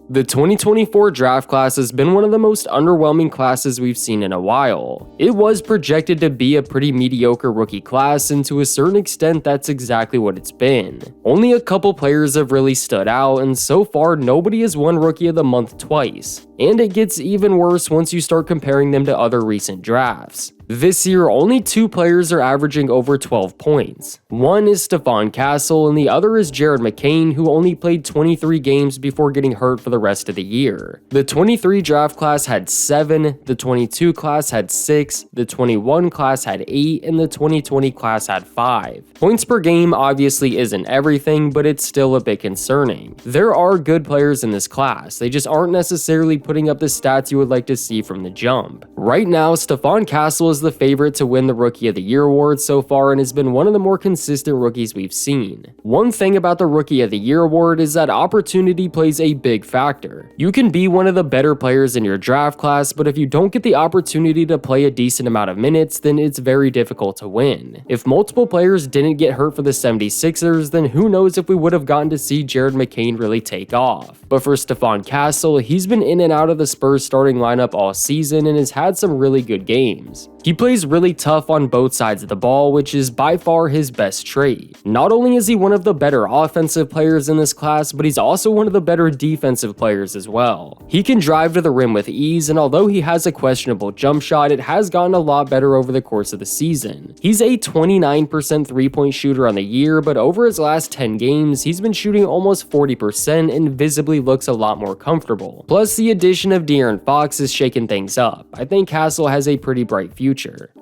The 2024 draft class has been one of the most underwhelming classes we've seen in a while. It was projected to be a pretty mediocre rookie class, and to a certain extent that's exactly what it's been. Only a couple players have really stood out, and so far nobody has won Rookie of the Month twice. And it gets even worse once you start comparing them to other recent drafts. This year, only 2 players are averaging over 12 points. One is Stephon Castle, and the other is McCain, who only played 23 games before getting hurt for the rest of the year. The 23 draft class had 7, the 22 class had 6, the 21 class had 8, and the 2020 class had 5. Points per game obviously isn't everything, but it's still a bit concerning. There are good players in this class, they just aren't necessarily putting up the stats you would like to see from the jump. Right now, Stephon Castle is the favorite to win the Rookie of the Year award so far and has been one of the more consistent rookies we've seen. One thing about the Rookie of the Year award is that opportunity plays a big factor. You can be one of the better players in your draft class, but if you don't get the opportunity to play a decent amount of minutes, then it's very difficult to win. If multiple players didn't get hurt for the 76ers, then who knows if we would have gotten to see McCain really take off. But for Stephon Castle, he's been in and out of the Spurs starting lineup all season and has had some really good games. He plays really tough on both sides of the ball, which is by far his best trait. Not only is he one of the better offensive players in this class, but he's also one of the better defensive players as well. He can drive to the rim with ease, and although he has a questionable jump shot, it has gotten a lot better over the course of the season. He's a 29% three-point shooter on the year, but over his last 10 games, he's been shooting almost 40% and visibly looks a lot more comfortable. Plus, the addition of De'Aaron Fox is shaking things up. I think Castle has a pretty bright future.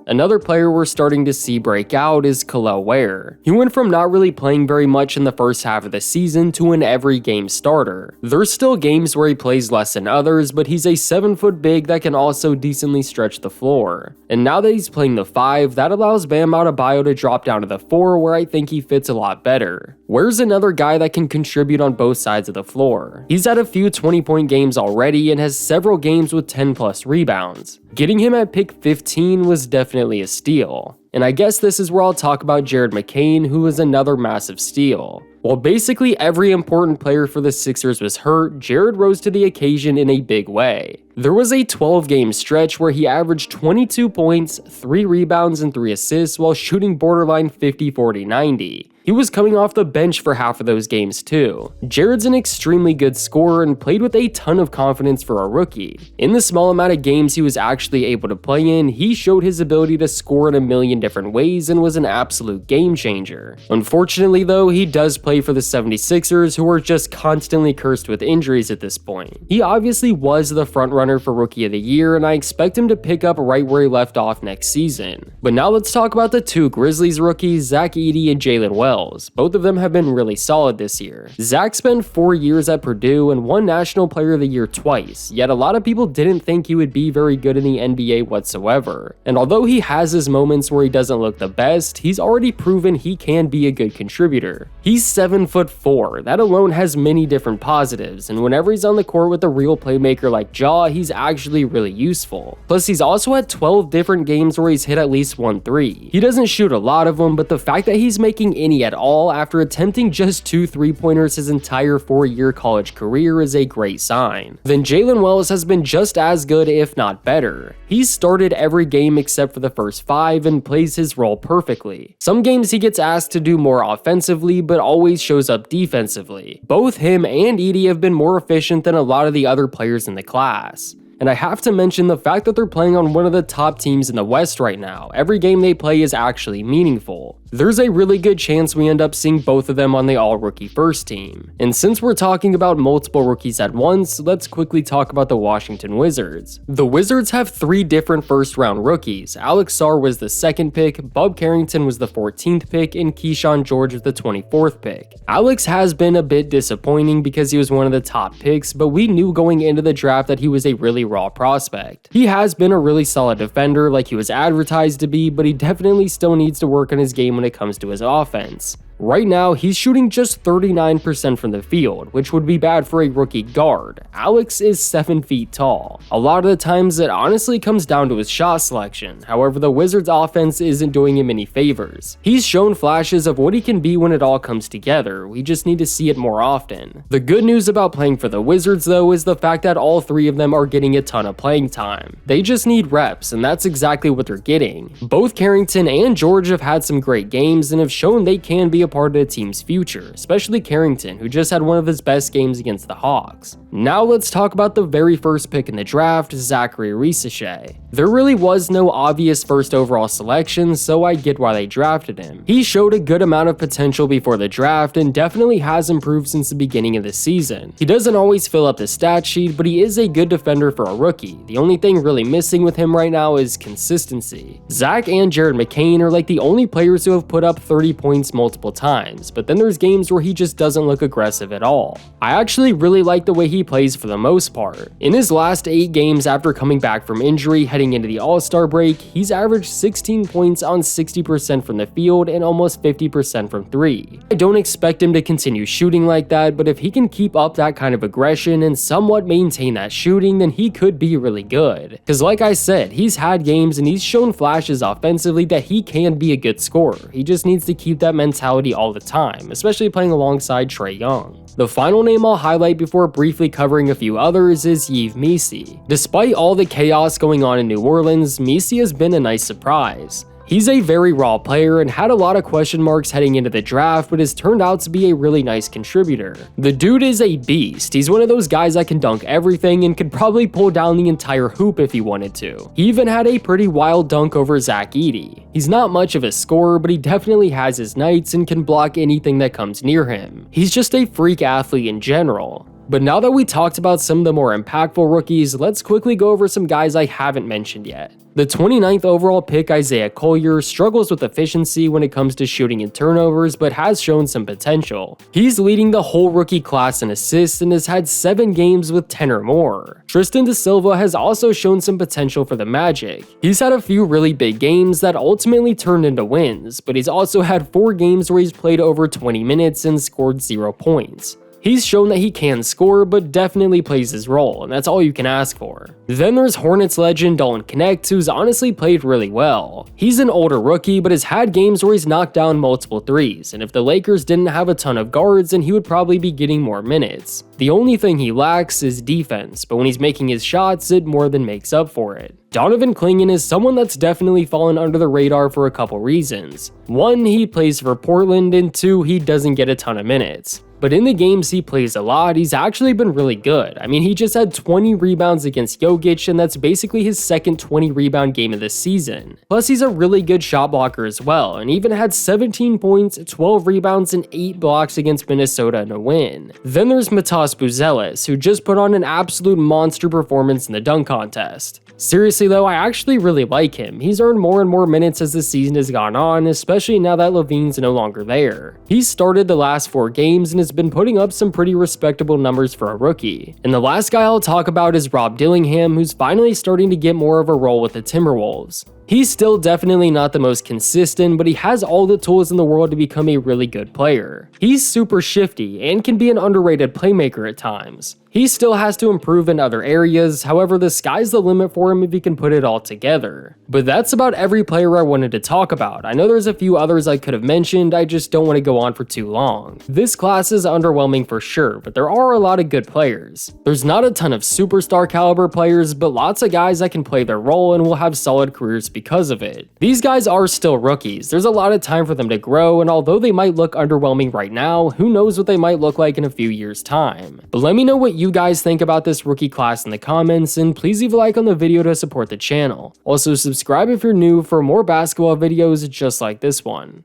Another player we're starting to see break out is Kel'el Ware. He went from not really playing very much in the first half of the season to an every game starter. There's still games where he plays less than others, but he's a 7-foot big that can also decently stretch the floor. And now that he's playing the 5, that allows Bam Adebayo to drop down to the 4, where I think he fits a lot better. Ware's another guy that can contribute on both sides of the floor. He's had a few 20-point games already and has several games with 10+ rebounds. Getting him at pick 15 was definitely a steal. And I guess this is where I'll talk about McCain, who is another massive steal. While basically every important player for the Sixers was hurt, Jared rose to the occasion in a big way. There was a 12-game stretch where he averaged 22 points, 3 rebounds, and 3 assists while shooting borderline 50-40-90. He was coming off the bench for half of those games too. Jared's an extremely good scorer and played with a ton of confidence for a rookie. In the small amount of games he was actually able to play in, he showed his ability to score in a million different ways and was an absolute game changer. Unfortunately though, he does play for the 76ers, who are just constantly cursed with injuries at this point. He obviously was the frontrunner for Rookie of the Year, and I expect him to pick up right where he left off next season. But now let's talk about the 2 Grizzlies rookies, Edey and Jaylen. Both of them have been really solid this year. Zach spent 4 years at Purdue and won National Player of the Year twice, yet a lot of people didn't think he would be very good in the NBA whatsoever. And although he has his moments where he doesn't look the best, he's already proven he can be a good contributor. He's 7'4", that alone has many different positives, and whenever he's on the court with a real playmaker like Ja, he's actually really useful. Plus, he's also had 12 different games where he's hit at least 1 3. He doesn't shoot a lot of them, but the fact that he's making any at all after attempting just 2 3-pointers his entire 4-year college career is a great sign. Then Jaylen has been just as good, if not better. He's started every game except for the first 5 and plays his role perfectly. Some games he gets asked to do more offensively, but always shows up defensively. Both him and Edey have been more efficient than a lot of the other players in the class. And I have to mention the fact that they're playing on one of the top teams in the West right now. Every game they play is actually meaningful. There's a really good chance we end up seeing both of them on the all-rookie first team. And since we're talking about multiple rookies at once, let's quickly talk about the Washington Wizards. The Wizards have 3 different first-round rookies. Alex Sarr was the 2nd pick, Bob Carrington was the 14th pick, and Keyshawn George was the 24th pick. Alex has been a bit disappointing because he was one of the top picks, but we knew going into the draft that he was a really raw prospect. He has been a really solid defender like he was advertised to be, but he definitely still needs to work on his game when it comes to his offense. Right now, he's shooting just 39% from the field, which would be bad for a rookie guard. Alex is 7 feet tall. A lot of the times it honestly comes down to his shot selection. However, the Wizards offense isn't doing him any favors. He's shown flashes of what he can be when it all comes together. We just need to see it more often. The good news about playing for the Wizards though is the fact that all three of them are getting a ton of playing time. They just need reps, and that's exactly what they're getting. Both Carrington and George have had some great games and have shown they can be a part of the team's future, especially Carrington, who just had one of his best games against the Hawks. Now let's talk about the very first pick in the draft, Zaccharie Risacher. There really was no obvious first overall selection, so I get why they drafted him. He showed a good amount of potential before the draft and definitely has improved since the beginning of the season. He doesn't always fill up the stat sheet, but he is a good defender for a rookie. The only thing really missing with him right now is consistency. Zach and Jared McCain are like the only players who have put up 30 points multiple times, but then there's games where he just doesn't look aggressive at all. I actually really like the way he plays for the most part. In his last 8 games after coming back from injury heading into the All-Star break, he's averaged 16 points on 60% from the field and almost 50% from 3. I don't expect him to continue shooting like that, but if he can keep up that kind of aggression and somewhat maintain that shooting, then he could be really good. Cause like I said, he's had games and he's shown flashes offensively that he can be a good scorer. He just needs to keep that mentality all the time, especially playing alongside Trae Young. The final name I'll highlight before briefly covering a few others is Yves Missi. Despite all the chaos going on in New Orleans, Missi has been a nice surprise. He's a very raw player and had a lot of question marks heading into the draft, but has turned out to be a really nice contributor. The dude is a beast. He's one of those guys that can dunk everything and could probably pull down the entire hoop if he wanted to. He even had a pretty wild dunk over Zach Edey. He's not much of a scorer, but he definitely has his nights and can block anything that comes near him. He's just a freak athlete in general. But now that we talked about some of the more impactful rookies, let's quickly go over some guys I haven't mentioned yet. The 29th overall pick, Isaiah Collier, struggles with efficiency when it comes to shooting and turnovers, but has shown some potential. He's leading the whole rookie class in assists and has had 7 games with 10 or more. Tristan Da Silva has also shown some potential for the Magic. He's had a few really big games that ultimately turned into wins, but he's also had 4 games where he's played over 20 minutes and scored 0 points. He's shown that he can score, but definitely plays his role, and that's all you can ask for. Then there's Hornets legend Dalton Knecht, who's honestly played really well. He's an older rookie, but has had games where he's knocked down multiple threes, and if the Lakers didn't have a ton of guards, then he would probably be getting more minutes. The only thing he lacks is defense, but when he's making his shots, it more than makes up for it. Donovan Clingan is someone that's definitely fallen under the radar for a couple reasons. 1, he plays for Portland, and 2, he doesn't get a ton of minutes. But in the games he plays a lot, he's actually been really good. I mean, he just had 20 rebounds against Jokic, and that's basically his second 20 rebound game of the season. Plus, he's a really good shot blocker as well, and even had 17 points, 12 rebounds, and 8 blocks against Minnesota in a win. Then there's Matas Buzelis, who just put on an absolute monster performance in the dunk contest. Seriously though, I actually really like him. He's earned more and more minutes as the season has gone on, especially now that Levine's no longer there. He's started the last 4 games and has been putting up some pretty respectable numbers for a rookie. And the last guy I'll talk about is Rob Dillingham, who's finally starting to get more of a role with the Timberwolves. He's still definitely not the most consistent, but he has all the tools in the world to become a really good player. He's super shifty and can be an underrated playmaker at times. He still has to improve in other areas, however the sky's the limit for him if he can put it all together. But that's about every player I wanted to talk about. I know there's a few others I could have mentioned, I just don't want to go on for too long. This class is underwhelming for sure, but there are a lot of good players. There's not a ton of superstar caliber players, but lots of guys that can play their role and will have solid careers because of it. These guys are still rookies. There's a lot of time for them to grow, and although they might look underwhelming right now, who knows what they might look like in a few years' time. But let me know what you guys think about this rookie class in the comments, and please leave a like on the video to support the channel. Also subscribe if you're new for more basketball videos just like this one.